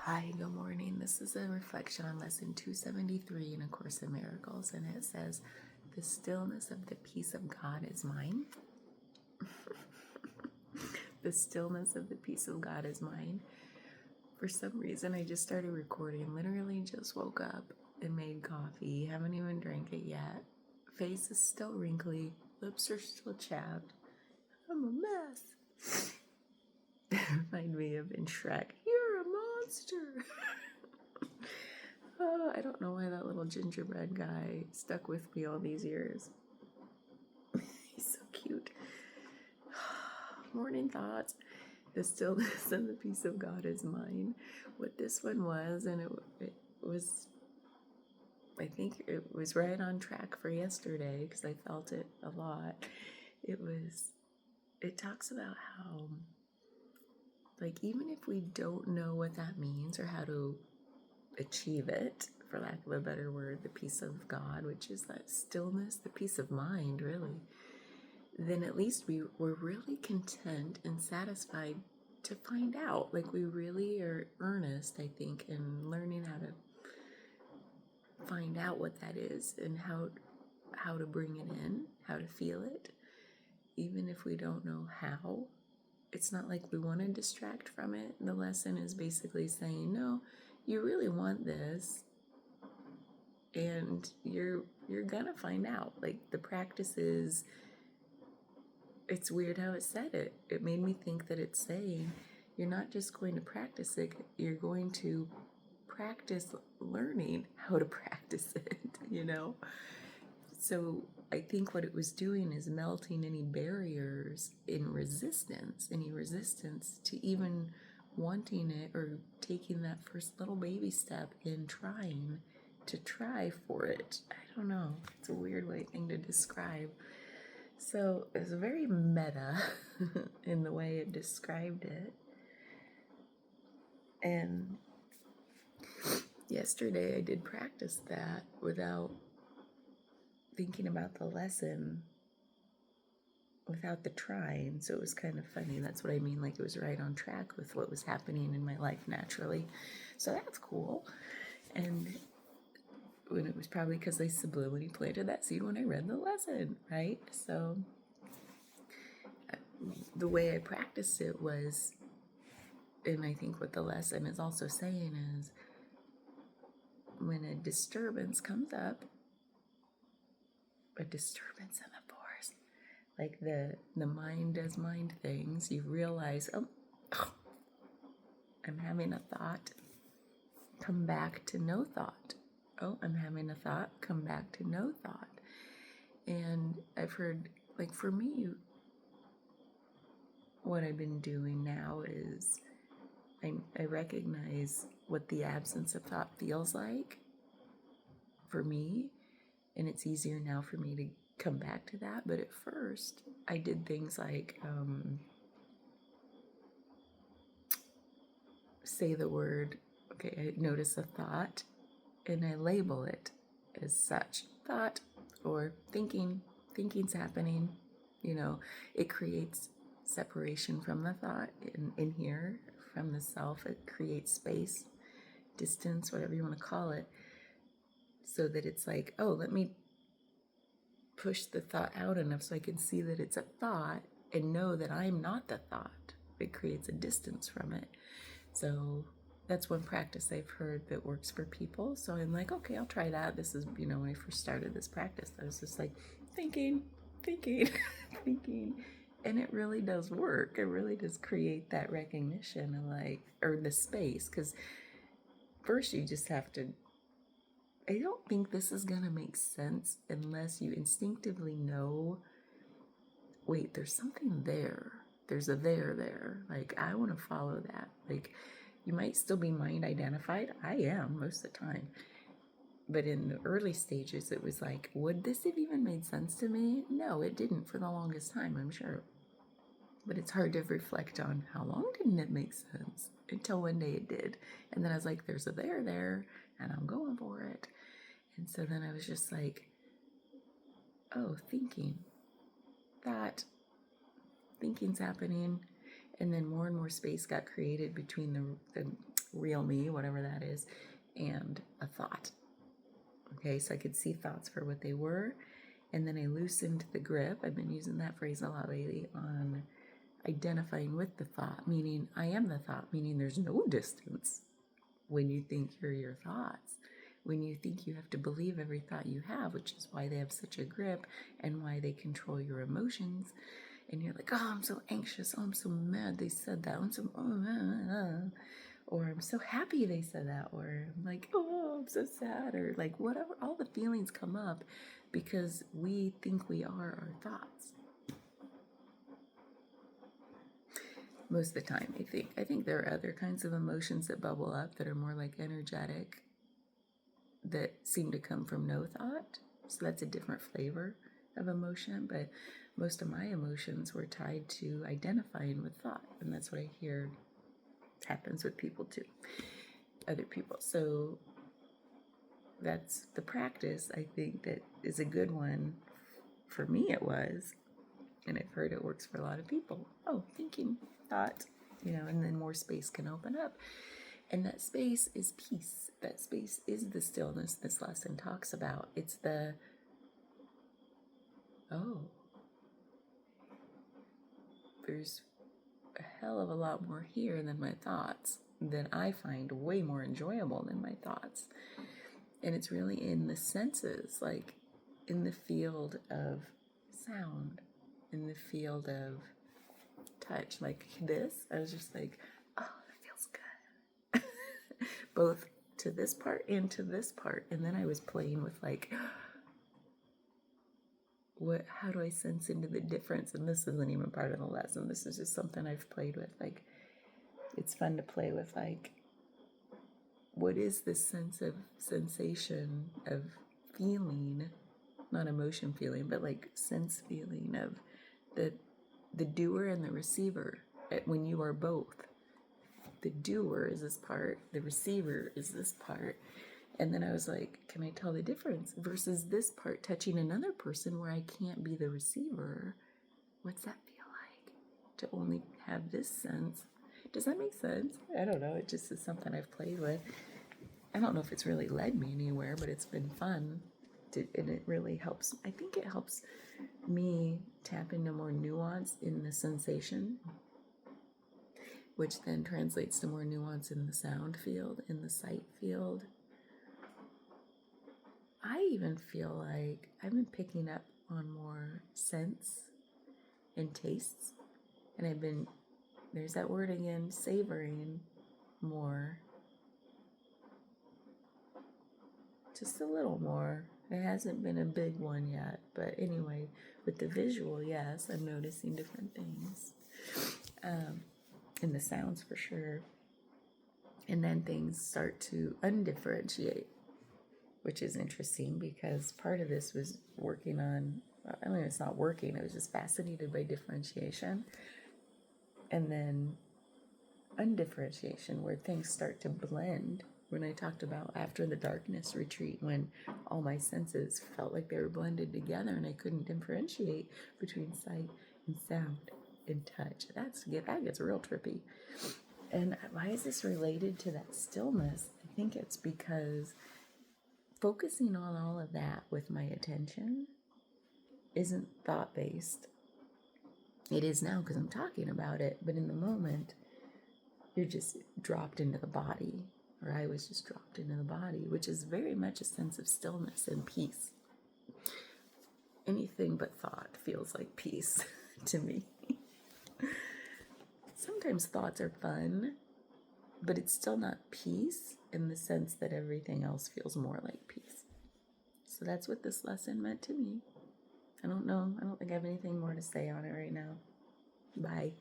Hi, good morning. This is a reflection on lesson 273 in A Course in Miracles, and it says, "The stillness of the peace of God is mine." The stillness of the peace of God is mine. For some reason, I just started recording. Literally just woke up and made coffee. Haven't even drank it yet. Face is still wrinkly. Lips are still chapped. I'm a mess. Remind me of in Shrek. You're a monster. Oh, I don't know why that little gingerbread guy stuck with me all these years. He's so cute. Morning thoughts. The stillness and the peace of God is mine. What this one was, and it was, I think it was right on track for yesterday because I felt it a lot. It talks about how, like, even if we don't know what that means or how to achieve it, for lack of a better word, the peace of God, which is that stillness, the peace of mind, really, then at least we're really content and satisfied to find out. Like, we really are earnest, I think, in learning how to find out what that is and how to bring it in, how to feel it, even if we don't know how. It's not like we want to distract from it. The lesson is basically saying, no, you really want this, and you're gonna find out. Like, the practice is, it's weird how it said it. It made me think that it's saying you're not just going to practice it, you're going to practice learning how to practice it, you know? So I think what it was doing is melting any barriers in resistance, any resistance to even wanting it or taking that first little baby step in trying to try for it. I don't know. It's a weird thing to describe. So it's very meta in the way it described it. And yesterday I did practice that without thinking about the lesson, without the trying. So it was kind of funny. That's what I mean. Like, it was right on track with what was happening in my life naturally. So that's cool. And when it was probably because I subliminally planted that seed when I read the lesson, right? So the way I practiced it was, and I think what the lesson is also saying is, when a disturbance comes up, a disturbance in the force, like the mind does mind things, you realize, oh, I'm having a thought, come back to no thought. Oh, I'm having a thought, come back to no thought. And I've heard, like, for me, what I've been doing now is I recognize what the absence of thought feels like for me, and it's easier now for me to come back to that. But at first, I did things like say the word, okay, I notice a thought, and I label it as such. Thought or thinking. Thinking's happening. You know, it creates separation from the thought in here, from the self. It creates space, distance, whatever you want to call it, so that it's like, oh, let me push the thought out enough so I can see that it's a thought and know that I'm not the thought. It creates a distance from it. So that's one practice I've heard that works for people. So I'm like, okay, I'll try that. This is, when I first started this practice, I was just like thinking, thinking. And it really does work. It really does create that recognition and, like, or the space. Because first you just have to, I don't think this is going to make sense unless you instinctively know, wait, there's something there. There's a there. Like, I want to follow that. Like, you might still be mind identified. I am most of the time. But in the early stages, it was like, would this have even made sense to me? No, it didn't for the longest time, I'm sure. But it's hard to reflect on how long didn't it make sense until one day it did. And then I was like, there's a there, and I'm going for it. And so then I was just like, oh, thinking. That thinking's happening. And then more and more space got created between the real me, whatever that is, and a thought. Okay, so I could see thoughts for what they were, and then I loosened the grip. I've been using that phrase a lot lately on identifying with the thought, meaning I am the thought, meaning there's no distance when you think you're your thoughts. When you think you have to believe every thought you have, which is why they have such a grip and why they control your emotions. And you're like, oh, I'm so anxious. Oh, I'm so mad they said that. I'm so, or I'm so happy they said that. Or I'm like, oh, I'm so sad. Or like whatever, all the feelings come up because we think we are our thoughts. Most of the time, I think there are other kinds of emotions that bubble up that are more like energetic, that seem to come from no thought. So that's a different flavor of emotion, but most of my emotions were tied to identifying with thought, and that's what I hear happens with people too, other people. So that's the practice, I think, that is a good one. For me it was, and I've heard it works for a lot of people. Oh, thinking, thought, and then more space can open up. And that space is peace. That space is the stillness this lesson talks about. It's the, there's a hell of a lot more here than my thoughts, that I find way more enjoyable than my thoughts. And it's really in the senses, like in the field of sound, in the field of touch, like this. I was just like, oh, that feels good. Both to this part and to this part. And then I was playing with like, how do I sense into the difference? And this isn't even part of the lesson. This is just something I've played with. Like, it's fun to play with, like, what is this sense of sensation of feeling, not emotion feeling, but like sense feeling of the doer and the receiver, when you are both. The doer is this part, the receiver is this part. And then I was like, can I tell the difference versus this part touching another person where I can't be the receiver? What's that feel like to only have this sense? Does that make sense? I don't know. It just is something I've played with. I don't know if it's really led me anywhere, but it's been fun. And it really helps. I think it helps me tap into more nuance in the sensation, which then translates to more nuance in the sound field, in the sight field. I even feel like I've been picking up on more scents and tastes. And I've been, there's that word again, savoring more. Just a little more. It hasn't been a big one yet. But anyway, with the visual, yes, I'm noticing different things. In the sounds for sure. And then things start to undifferentiate, which is interesting because part of this was working on, I mean, it's not working, I was just fascinated by differentiation. And then undifferentiation, where things start to blend. When I talked about after the darkness retreat, when all my senses felt like they were blended together and I couldn't differentiate between sight and sound and touch. That gets real trippy. And why is this related to that stillness? I think it's because focusing on all of that with my attention isn't thought-based. It is now because I'm talking about it, but in the moment, you're just dropped into the body, or I was just dropped into the body, which is very much a sense of stillness and peace. Anything but thought feels like peace to me. Sometimes thoughts are fun, but it's still not peace in the sense that everything else feels more like peace. So that's what this lesson meant to me. I don't know. I don't think I have anything more to say on it right now. Bye.